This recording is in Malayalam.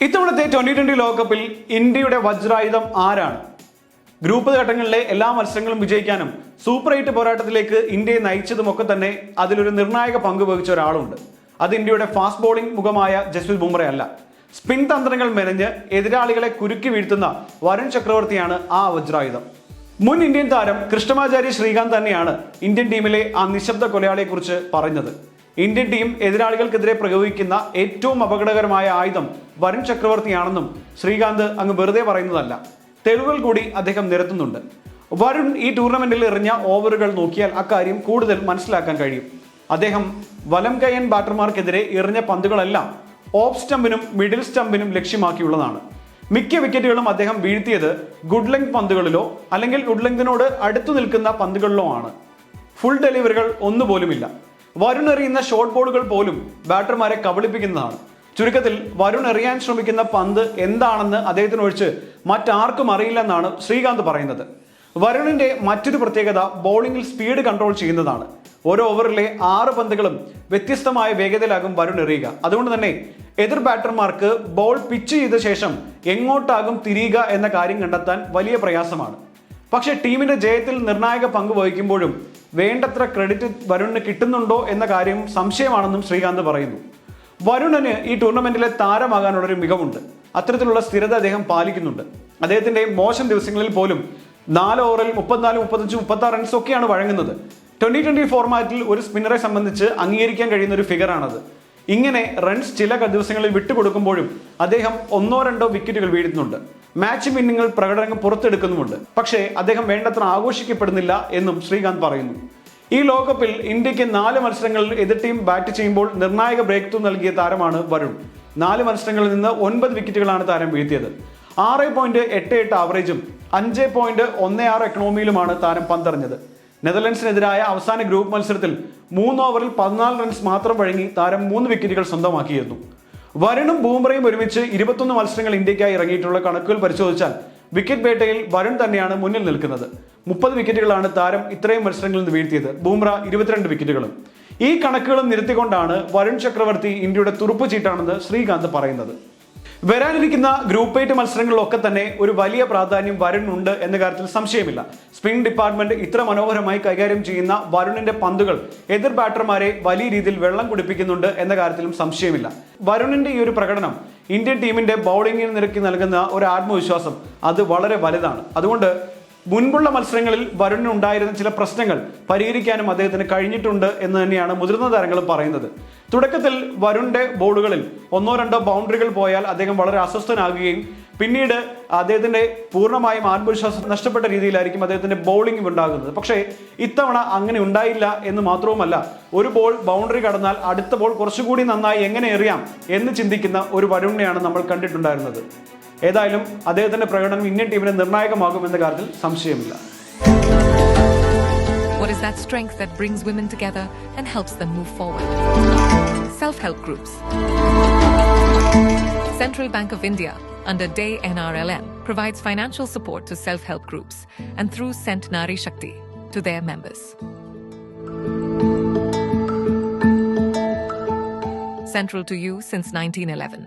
ഇത്തവണത്തെ 2020 ലോകകപ്പിൽ ഇന്ത്യയുടെ വജ്രായുധം ആരാണ്? ഗ്രൂപ്പ് ഘട്ടങ്ങളിലെ എല്ലാ മത്സരങ്ങളും വിജയിക്കാനും സൂപ്പർ 8 പോരാട്ടത്തിലേക്ക് ഇന്ത്യയെ നയിച്ചതുമൊക്കെ തന്നെ അതിലൊരു നിർണായക പങ്ക് വഹിച്ച ഒരാളുണ്ട്. അത് ഇന്ത്യയുടെ ഫാസ്റ്റ് ബോളിംഗ് മുഖമായ ജസ്പ്രീത് ബുംറയല്ല. സ്പിൻ തന്ത്രങ്ങൾ മെനഞ്ഞ് എതിരാളികളെ കുരുക്കി വീഴ്ത്തുന്ന വരുൺ ചക്രവർത്തിയാണ് ആ വജ്രായുധം. മുൻ ഇന്ത്യൻ താരം കൃഷ്ണമാചാരി ശ്രീകാന്ത് തന്നെയാണ് ഇന്ത്യൻ ടീമിലെ ആ നിശബ്ദ കൊലയാളിയെക്കുറിച്ച് പറഞ്ഞത്. ഇന്ത്യൻ ടീം എതിരാളികൾക്കെതിരെ പ്രയോഗിക്കുന്ന ഏറ്റവും അപകടകരമായ ആയുധം വരുൺ ചക്രവർത്തിയാണെന്നും ശ്രീകാന്ത് അങ്ങ് വെറുതെ പറയുന്നതല്ല, തെളിവുകൾ കൂടി അദ്ദേഹം നിരത്തുന്നുണ്ട്. വരുൺ ഈ ടൂർണമെന്റിൽ എറിഞ്ഞ ഓവറുകൾ നോക്കിയാൽ അക്കാര്യം കൂടുതൽ മനസ്സിലാക്കാൻ കഴിയും. അദ്ദേഹം വലം കൈയ്യൻ ബാറ്റർമാർക്കെതിരെ എറിഞ്ഞ പന്തുകളെല്ലാം ഓഫ് സ്റ്റംപിനും മിഡിൽ സ്റ്റംപിനും ലക്ഷ്യമാക്കിയുള്ളതാണ്. മിക്ക വിക്കറ്റുകളും അദ്ദേഹം വീഴ്ത്തിയത് ഗുഡ് ലെങ്ത് പന്തുകളിലോ അല്ലെങ്കിൽ ഗുഡ് ലെങ്തിനോട് അടുത്തു നിൽക്കുന്ന പന്തുകളിലോ ആണ്. ഫുൾ ഡെലിവറികൾ ഒന്നുപോലുമില്ല. വരുൺ എറിയുന്ന ഷോർട്ട് ബോളുകൾ പോലും ബാറ്റർമാരെ കബളിപ്പിക്കുന്നതാണ്. ചുരുക്കത്തിൽ വരുൺ എറിയാൻ ശ്രമിക്കുന്ന പന്ത് എന്താണെന്ന് അദ്ദേഹത്തിന് ഒഴിച്ച് മറ്റാർക്കും അറിയില്ലെന്നാണ് ശ്രീകാന്ത് പറയുന്നത്. വരുണിന്റെ മറ്റൊരു പ്രത്യേകത ബോളിംഗിൽ സ്പീഡ് കൺട്രോൾ ചെയ്യുന്നതാണ്. ഓരോ ഓവറിലെ 6 പന്തുകളും വ്യത്യസ്തമായ വേഗതയിലാകും വരുൺ എറിയുക. അതുകൊണ്ട് തന്നെ എതിർ ബാറ്റർമാർക്ക് ബോൾ പിച്ച് ചെയ്ത ശേഷം എങ്ങോട്ടാകും തിരിയുക എന്ന കാര്യം കണ്ടെത്താൻ വലിയ പ്രയാസമാണ്. പക്ഷേ ടീമിന്റെ ജയത്തിൽ നിർണായക പങ്ക് വഹിക്കുമ്പോഴും വേണ്ടത്ര ക്രെഡിറ്റ് വരുണിന് കിട്ടുന്നുണ്ടോ എന്ന കാര്യം സംശയമാണെന്നും ശ്രീകാന്ത് പറയുന്നു. വരുണിന് ഈ ടൂർണമെന്റിലെ താരമാകാനുള്ളൊരു മികവുണ്ട്. അത്തരത്തിലുള്ള സ്ഥിരത അദ്ദേഹം പാലിക്കുന്നുണ്ട്. അദ്ദേഹത്തിന്റെ മോശം ദിവസങ്ങളിൽ പോലും 4 ഓവറിൽ 34, 35, 36 റൺസ് ഒക്കെയാണ് വഴങ്ങുന്നത്. 2020 ഫോർമാറ്റിൽ ഒരു സ്പിന്നറെ സംബന്ധിച്ച് അംഗീകരിക്കാൻ കഴിയുന്ന ഒരു ഫിഗറാണത്. ഇങ്ങനെ റൺസ് ചില ദിവസങ്ങളിൽ വിട്ടുകൊടുക്കുമ്പോഴും അദ്ദേഹം 1-2 വിക്കറ്റുകൾ വീഴുന്നുണ്ട്. മാച്ച് വിന്നിങ്ങൾ പ്രകടനങ്ങൾ പുറത്തെടുക്കുന്നുമുണ്ട്. പക്ഷേ അദ്ദേഹം വേണ്ടത്ര ആഘോഷിക്കപ്പെടുന്നില്ല എന്നും ശ്രീകാന്ത് പറയുന്നു. ഈ ലോകകപ്പിൽ ഇന്ത്യക്ക് 4 മത്സരങ്ങളിൽ എതിർ ടീം ബാറ്റ് ചെയ്യുമ്പോൾ നിർണായക ബ്രേക്ക് ത്രൂ നൽകിയ താരമാണ് വരുൺ. 4 മത്സരങ്ങളിൽ നിന്ന് 9 വിക്കറ്റുകളാണ് താരം വീഴ്ത്തിയത്. 6.88 ആവറേജും 5.16 എക്കണോമിയിലുമാണ് താരം പന്തെറിഞ്ഞത്. നെതർലൻഡ്സിനെതിരായ അവസാന ഗ്രൂപ്പ് മത്സരത്തിൽ 3 ഓവറിൽ 14 റൺസ് മാത്രം വഴങ്ങി താരം 3 വിക്കറ്റുകൾ സ്വന്തമാക്കിയിരുന്നു. വരുണും ബൂംറയും ഒരുമിച്ച് 21 മത്സരങ്ങൾ ഇന്ത്യക്കായി ഇറങ്ങിയിട്ടുള്ള കണക്കുകൾ പരിശോധിച്ചാൽ വിക്കറ്റ് വേട്ടയിൽ വരുൺ തന്നെയാണ് മുന്നിൽ നിൽക്കുന്നത്. 30 വിക്കറ്റുകളാണ് താരം ഇത്രയും മത്സരങ്ങളിൽ നിന്ന് വീഴ്ത്തിയത്. ബൂംറ 22 വിക്കറ്റുകളും. ഈ കണക്കുകളും നിരത്തിക്കൊണ്ടാണ് വരുൺ ചക്രവർത്തി ഇന്ത്യയുടെ തുറുപ്പ് ചീട്ടാണെന്ന് ശ്രീകാന്ത് പറയുന്നത്. വരാനിരിക്കുന്ന ഗ്രൂപ്പ് 8 മത്സരങ്ങളിലൊക്കെ തന്നെ ഒരു വലിയ പ്രാധാന്യം വരുണുണ്ട് എന്ന കാര്യത്തിൽ സംശയമില്ല. സ്പിൻ ഡിപ്പാർട്ട്മെന്റ് ഇത്ര മനോഹരമായി കൈകാര്യം ചെയ്യുന്ന വരുണിന്റെ പന്തുകൾ എതിർ ബാറ്റർമാരെ വലിയ രീതിയിൽ വെള്ളം കുടിപ്പിക്കുന്നുണ്ട് എന്ന കാര്യത്തിലും സംശയമില്ല. വരുണിന്റെ ഈ ഒരു പ്രകടനം ഇന്ത്യൻ ടീമിന്റെ ബൗളിംഗിന് നിരക്കി നൽകുന്ന ഒരു ആത്മവിശ്വാസം അത് വളരെ വലുതാണ്. അതുകൊണ്ട് മുൻപുള്ള മത്സരങ്ങളിൽ വരുണിന് ഉണ്ടായിരുന്ന ചില പ്രശ്നങ്ങൾ പരിഹരിക്കാനും അദ്ദേഹത്തിന് കഴിഞ്ഞിട്ടുണ്ട് എന്ന് തന്നെയാണ് മുതിർന്ന താരങ്ങളും പറയുന്നത്. തുടക്കത്തിൽ വരുണിന്റെ ബോളുകളിൽ 1-2 ബൗണ്ടറികൾ പോയാൽ അദ്ദേഹം വളരെ അസ്വസ്ഥനാകുകയും പിന്നീട് അദ്ദേഹത്തിന്റെ പൂർണ്ണമായും ആത്മവിശ്വാസം നഷ്ടപ്പെട്ട രീതിയിലായിരിക്കും അദ്ദേഹത്തിന്റെ ബൗളിംഗ് ഉണ്ടാകുന്നത്. പക്ഷേ ഇത്തവണ അങ്ങനെ ഉണ്ടായില്ല എന്ന് മാത്രവുമല്ല, ഒരു ബോൾ ബൗണ്ടറി കടന്നാൽ അടുത്ത ബോൾ കുറച്ചുകൂടി നന്നായി എങ്ങനെ എറിയാം എന്ന് ചിന്തിക്കുന്ന ഒരു വരുണിനെയാണ് നമ്മൾ കണ്ടിട്ടുണ്ടായിരുന്നത്. ഏതായാലും അദ്ദേഹത്തിന്റെ പ്രകടനം ഇന്ത്യൻ ടീമിന് നിർണായകമാകുമെന്ന കാര്യത്തിൽ സംശയമില്ല. What is that strength that brings women together and helps them move forward? Self-help groups. Central Bank of India, under DAY NRLM, provides financial support to self-help groups and through Sent Nari Shakti to their members. Central to you since 1911.